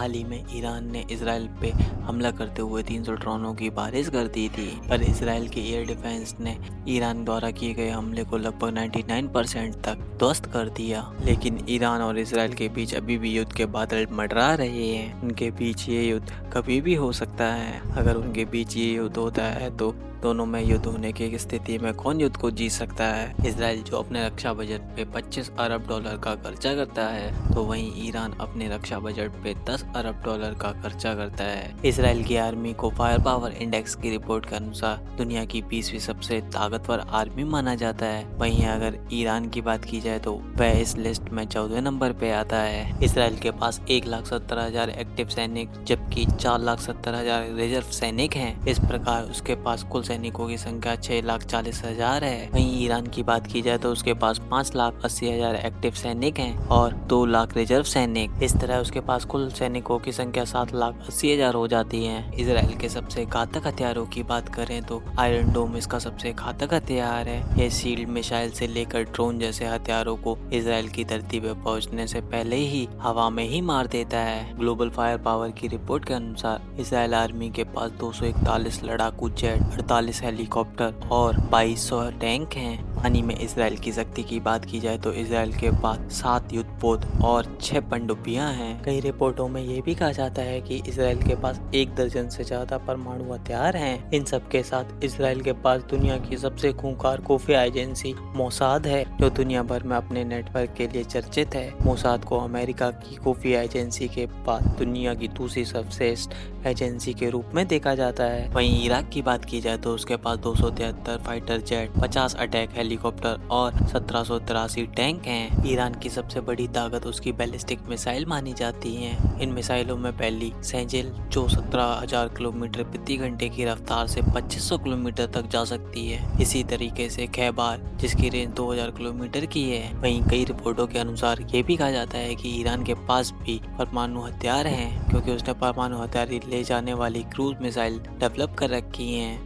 हाल ही में ईरान ने इसराइल पे हमला करते हुए 300 ड्रोनों की बारिश कर दी थी, पर इसराइल के एयर डिफेंस ने ईरान द्वारा किए गए हमले को लगभग 99% तक ध्वस्त कर दिया। लेकिन ईरान और इसराइल के बीच अभी भी युद्ध के बादल मंडरा रहे हैं। उनके बीच ये युद्ध कभी भी हो सकता है। अगर उनके बीच ये युद्ध होता है तो दोनों में युद्ध होने की स्थिति में कौन युद्ध को जीत सकता है। इसराइल जो अपने रक्षा बजट पे 25 अरब डॉलर का खर्चा करता है, तो वहीं ईरान अपने रक्षा बजट पे 10 अरब डॉलर का खर्चा करता है। इसराइल की आर्मी को फायर पावर इंडेक्स की रिपोर्ट के अनुसार दुनिया की 20वीं सबसे ताकतवर आर्मी माना जाता है। वहीं अगर ईरान की बात की जाए तो वह इस लिस्ट में 14वें नंबर पे आता है। इसराइल के पास 1,70,000 एक्टिव सैनिक जबकि 4,70,000 रिजर्व सैनिक हैं। इस प्रकार उसके पास कुल सैनिकों की संख्या 6,40,000 है। वहीं ईरान की बात की जाए तो उसके पास 5,80,000 एक्टिव सैनिक हैं और 2 लाख रिजर्व सैनिक। इस तरह उसके पास कुल सैनिकों की संख्या 7,80,000 हो जाती है। इसराइल के सबसे घातक हथियारों की बात करें तो आयरन डोम इसका सबसे घातक हथियार है। यह शील्ड मिसाइल से लेकर ड्रोन जैसे हथियारों को इसराइल की धरती पर पहुंचने से पहले ही हवा में ही मार देता है। ग्लोबल फायर पावर की रिपोर्ट के अनुसार इसराइल आर्मी के पास 241 लड़ाकू जेट, 48 हेलीकॉप्टर और 2200 टैंक हैं। पानी में इसराइल की शक्ति की बात की जाए तो इसराइल के पास 7 युद्धपोत और 6 पनडुब्बियां हैं। कई रिपोर्टों में ये भी कहा जाता है कि इसराइल के पास 1 दर्जन से ज्यादा परमाणु हथियार हैं। इन सब के साथ इसराइल के पास दुनिया की सबसे खूंखार खुफिया एजेंसी मोसाद है, जो दुनिया भर में अपने नेटवर्क के लिए चर्चित है। मोसाद को अमेरिका की खुफिया एजेंसी के बाद दुनिया की दूसरी सर्वश्रेष्ठ एजेंसी के रूप में देखा जाता है। वहीं इराक की बात की जाए तो उसके पास 273 फाइटर जेट, 50 अटैक हेलीकॉप्टर और 1783 टैंक हैं। ईरान की सबसे बड़ी ताकत उसकी बैलिस्टिक मिसाइल मानी जाती है। इन मिसाइलों में पहली सेंजिल जो 17,000 किलोमीटर प्रति घंटे की रफ्तार से 2500 किलोमीटर तक जा सकती है। इसी तरीके से खैबार जिसकी रेंज 2000 किलोमीटर की है। वहीं कई रिपोर्टों के अनुसार ये भी कहा जाता है कि ईरान के पास भी परमाणु हथियार हैं, क्योंकि उसने परमाणु हथियार ले जाने वाली क्रूज मिसाइल डेवलप कर रखी हैं।